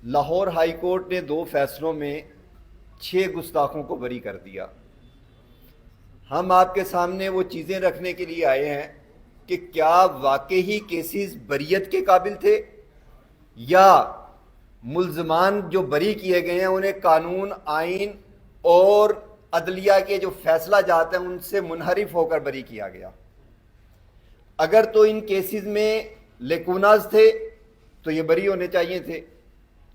Lahore high court نے 2 فیصلوں میں 6 گستاخوں کو بری کر دیا۔ ہم آپ کے سامنے وہ چیزیں رکھنے کے لیے آئے ہیں کہ کیا واقعی کیسز بریت کے قابل تھے، یا ملزمان جو بری کیے گئے ہیں انہیں قانون، آئین اور عدلیہ کے جو فیصلہ جات ہیں ان سے منحرف ہو کر بری کیا گیا۔ اگر تو ان کیسز میں لیکوناز تھے تو یہ بری ہونے چاہیے تھے،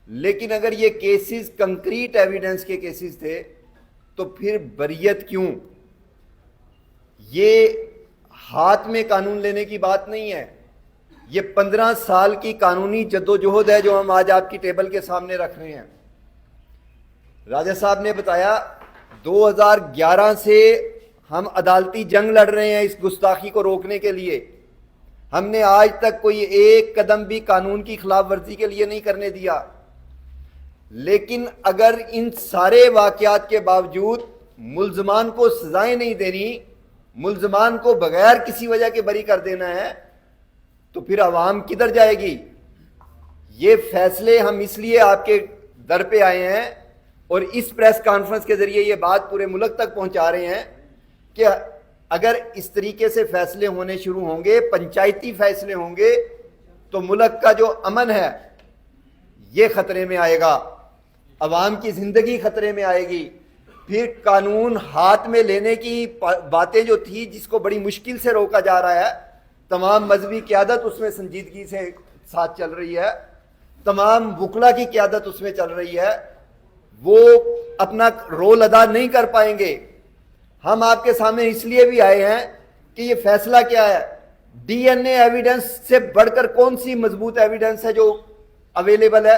لیکن اگر یہ کیسز کنکریٹ ایویڈنس کے کیسز تھے تو پھر بریت کیوں؟ یہ ہاتھ میں قانون لینے کی بات نہیں ہے، یہ 15 سال کی قانونی جدوجہد ہے جو ہم آج آپ کی ٹیبل کے سامنے رکھ رہے ہیں۔ راجہ صاحب نے بتایا 2011 سے ہم عدالتی جنگ لڑ رہے ہیں اس گستاخی کو روکنے کے لیے۔ ہم نے آج تک کوئی ایک قدم بھی قانون کی خلاف ورزی کے لیے نہیں کرنے دیا، لیکن اگر ان سارے واقعات کے باوجود ملزمان کو سزائیں نہیں دینی، ملزمان کو بغیر کسی وجہ کے بری کر دینا ہے، تو پھر عوام کدھر جائے گی؟ یہ فیصلے ہم اس لیے آپ کے در پہ آئے ہیں اور اس پریس کانفرنس کے ذریعے یہ بات پورے ملک تک پہنچا رہے ہیں کہ اگر اس طریقے سے فیصلے ہونے شروع ہوں گے، پنچایتی فیصلے ہوں گے، تو ملک کا جو امن ہے یہ خطرے میں آئے گا، عوام کی زندگی خطرے میں آئے گی۔ پھر قانون ہاتھ میں لینے کی باتیں جو تھی جس کو بڑی مشکل سے روکا جا رہا ہے، تمام مذہبی قیادت اس میں سنجیدگی سے ساتھ چل رہی ہے، تمام وکلا کی قیادت اس میں چل رہی ہے، وہ اپنا رول ادا نہیں کر پائیں گے۔ ہم آپ کے سامنے اس لیے بھی آئے ہیں کہ یہ فیصلہ کیا ہے؟ ڈی این اے ایویڈنس سے بڑھ کر کون سی مضبوط ایویڈنس ہے جو اویلیبل ہے؟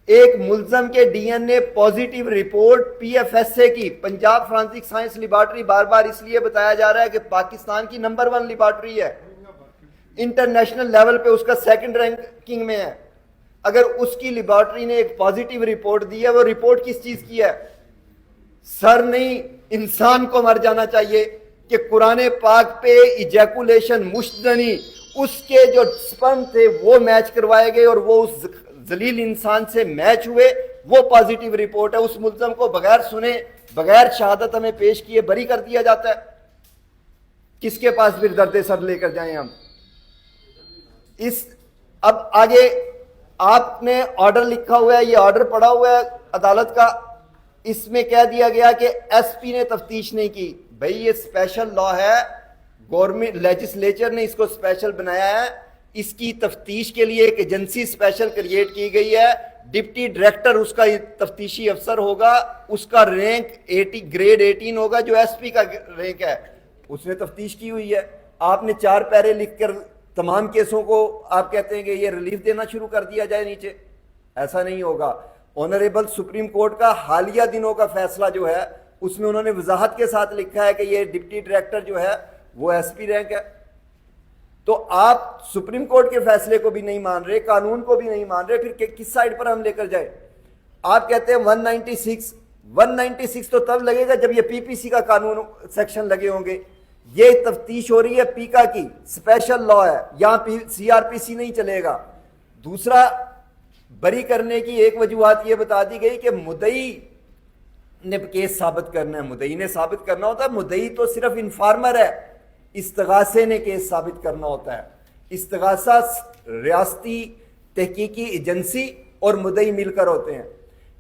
ایک ملزم کے D N A positive report P F S A کی، پنجاب فرانسک سائنس لیبارٹری، بار بار اس لیے بتایا جا رہا ہے کہ پاکستان کی نمبر 1 لیبارٹری ہے، انٹرنیشنل لیول پہ اس کا 2nd رینکنگ میں ہے۔ اگر اس کی لیبارٹری نے ایک پازیٹیو رپورٹ دی ہے، وہ رپورٹ کس چیز کی ہے؟ سر نہیں، انسان کو مر جانا چاہیے کہ قرآن پاک پہ ایجیکولیشن مشتدنی، اس کے جو سپرم تھے وہ میچ کروائے گئے اور وہ اس ذلیل انسان سے میچ ہوئے، وہ پازیٹیو رپورٹ ہے۔ اس ملزم کو بغیر سنے، بغیر شہادت ہمیں پیش کیے بری کر دیا جاتا ہے۔ کس کے پاس پھر درد سر لے کر جائیں ہم؟ اب آگے آپ نے آرڈر لکھا ہوا ہے، یہ آرڈر پڑا ہوا ہے عدالت کا، اس میں کہہ دیا گیا کہ ایس پی نے تفتیش نہیں کی۔ بھئی یہ اسپیشل لا ہے، گورنمنٹ لیجسلیچر نے اس کو اسپیشل بنایا ہے، اس کی تفتیش کے لیے ایک ایجنسی اسپیشل کریٹ کی گئی ہے، ڈپٹی ڈائریکٹر اس کا تفتیشی افسر ہوگا، اس کا رینک گریڈ 18 ہوگا جو ایس پی کا رینک ہے، اس نے تفتیش کی ہوئی ہے۔ آپ نے 4 پیرے لکھ کر تمام کیسوں کو آپ کہتے ہیں کہ یہ ریلیف دینا شروع کر دیا جائے نیچے، ایسا نہیں ہوگا۔ آنریبل سپریم کورٹ کا حالیہ دنوں کا فیصلہ جو ہے اس میں انہوں نے وضاحت کے ساتھ لکھا ہے کہ یہ ڈپٹی ڈائریکٹر جو ہے وہ ایس پی رینک ہے۔ تو آپ سپریم کورٹ کے فیصلے کو بھی نہیں مان رہے، قانون کو بھی نہیں مان رہے، پھر کس سائڈ پر ہم لے کر جائیں؟ آپ کہتے ہیں 196 تو تب لگے گا جب یہ پی پی سی کا قانون سیکشن لگے ہوں گے۔ یہ تفتیش ہو رہی ہے پیکا کی، اسپیشل لا ہے، یہاں سی آر پی سی نہیں چلے گا۔ دوسرا، بری کرنے کی ایک وجوہات یہ بتا دی گئی کہ مدعی نے کیس ثابت کرنا ہے، مدعی نے ثابت کرنا ہوتا ہے، مدعی تو صرف انفارمر ہے، استغاثے نے کیس ثابت کرنا ہوتا ہے۔ استغاثہ ریاستی تحقیقی ایجنسی اور مدعی مل کر ہوتے ہیں،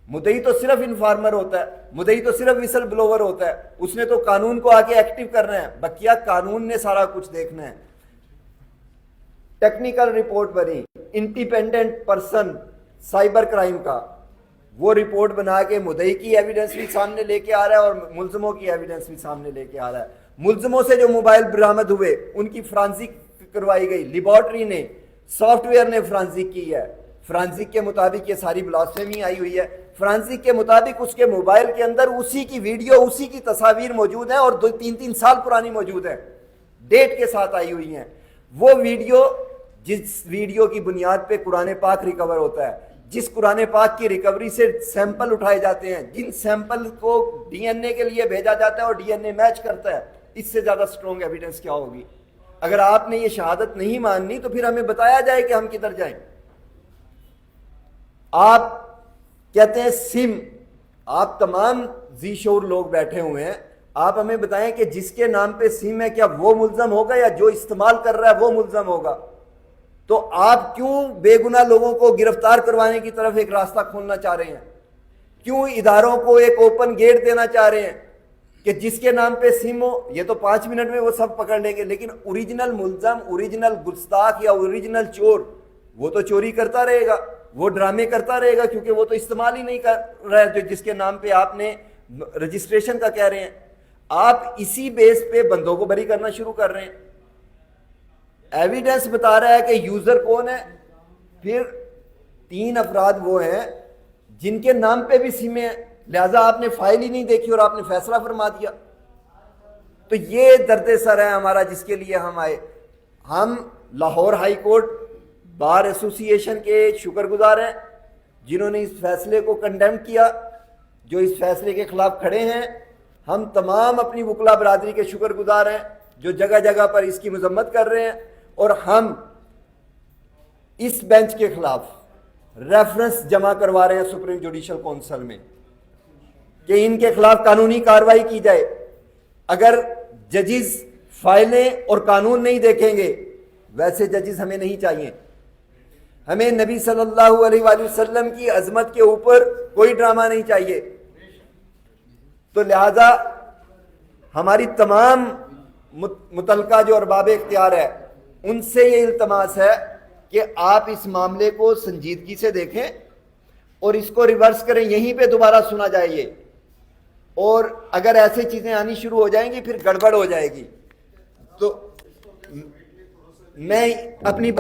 مدعی تو صرف انفارمر ہوتا ہے، مدعی تو صرف وسل بلوور ہوتا ہے، اس نے تو قانون کو آگے ایکٹیو کرنا ہے، بقیہ قانون نے سارا کچھ دیکھنا ہے۔ ٹیکنیکل رپورٹ بنی، انڈیپینڈنٹ پرسن سائبر کرائم کا، وہ رپورٹ بنا کے مدعی کی ایویڈنس بھی سامنے لے کے آ رہا ہے اور ملزموں کی ایویڈنس بھی سامنے لے کے آ رہا ہے۔ ملزموں سے جو موبائل برآمد ہوئے ان کی فرانزک کروائی گئی، لیبارٹری نے، سافٹ ویئر نے فرانزک کی ہے، فرانزک کے مطابق یہ ساری بلاسفیمی آئی ہوئی ہے، فرانزک کے مطابق اس کے موبائل کے اندر اسی کی ویڈیو، اسی کی تصاویر موجود ہیں اور 2-3 سال پرانی موجود ہیں، ڈیٹ کے ساتھ آئی ہوئی ہیں۔ وہ ویڈیو، جس ویڈیو کی بنیاد پہ قرآن پاک ریکور ہوتا ہے، جس قرآن پاک کی ریکوری سے سیمپل اٹھائے جاتے ہیں، جن سیمپل کو ڈی این اے کے لیے بھیجا جاتا ہے اور ڈی این اے میچ کرتا ہے، اس سے زیادہ سٹرونگ ایویڈنس کیا ہوگی؟ اگر آپ نے یہ شہادت نہیں ماننی تو پھر ہمیں بتایا جائے کہ ہم کدھر جائیں۔ آپ کہتے ہیں سم. آپ تمام ذی شعور لوگ بیٹھے ہوئے ہیں, آپ ہمیں بتائیں کہ جس کے نام پہ سم ہے کیا وہ ملزم ہوگا یا جو استعمال کر رہا ہے وہ ملزم ہوگا؟ تو آپ کیوں بے گناہ لوگوں کو گرفتار کروانے کی طرف ایک راستہ کھولنا چاہ رہے ہیں؟ کیوں اداروں کو ایک اوپن گیٹ دینا چاہ رہے ہیں کہ جس کے نام پہ سم ہو؟ یہ تو 5 منٹ میں وہ سب پکڑ لیں گے, لیکن اوریجنل ملزم, اوریجنل گستاخ یا اوریجنل چور, وہ تو چوری کرتا رہے گا, وہ ڈرامے کرتا رہے گا, کیونکہ وہ تو استعمال ہی نہیں کر رہا ہے جو جس کے نام پہ آپ نے رجسٹریشن کا کہہ رہے ہیں. آپ اسی بیس پہ بندوں کو بری کرنا شروع کر رہے ہیں. ایویڈنس بتا رہا ہے کہ یوزر کون ہے, پھر 3 افراد وہ ہیں جن کے نام پہ بھی سمیں ہیں, لہذا آپ نے فائل ہی نہیں دیکھی اور آپ نے فیصلہ فرما دیا. تو یہ درد سر ہے ہمارا جس کے لیے ہم آئے. ہم لاہور ہائی کورٹ بار ایسوسی ایشن کے شکر گزار ہیں جنہوں نے اس فیصلے کو کنڈیم کیا, جو اس فیصلے کے خلاف کھڑے ہیں. ہم تمام اپنی وکلا برادری کے شکر گزار ہیں جو جگہ جگہ پر اس کی مذمت کر رہے ہیں, اور ہم اس بینچ کے خلاف ریفرنس جمع کروا رہے ہیں سپریم جوڈیشل کونسل میں کہ ان کے خلاف قانونی کارروائی کی جائے. اگر ججز فائلیں اور قانون نہیں دیکھیں گے, ویسے ججز ہمیں نہیں چاہیے. ہمیں نبی صلی اللہ علیہ وآلہ وسلم کی عظمت کے اوپر کوئی ڈرامہ نہیں چاہیے. تو لہذا ہماری تمام متعلقہ جو ارباب اختیار ہے ان سے یہ التماس ہے کہ آپ اس معاملے کو سنجیدگی سے دیکھیں اور اس کو ریورس کریں, یہیں پہ دوبارہ سنا جائے یہ. اور اگر ایسے چیزیں آنی شروع ہو جائیں گی پھر گڑبڑ ہو جائے گی. تو میں اپنی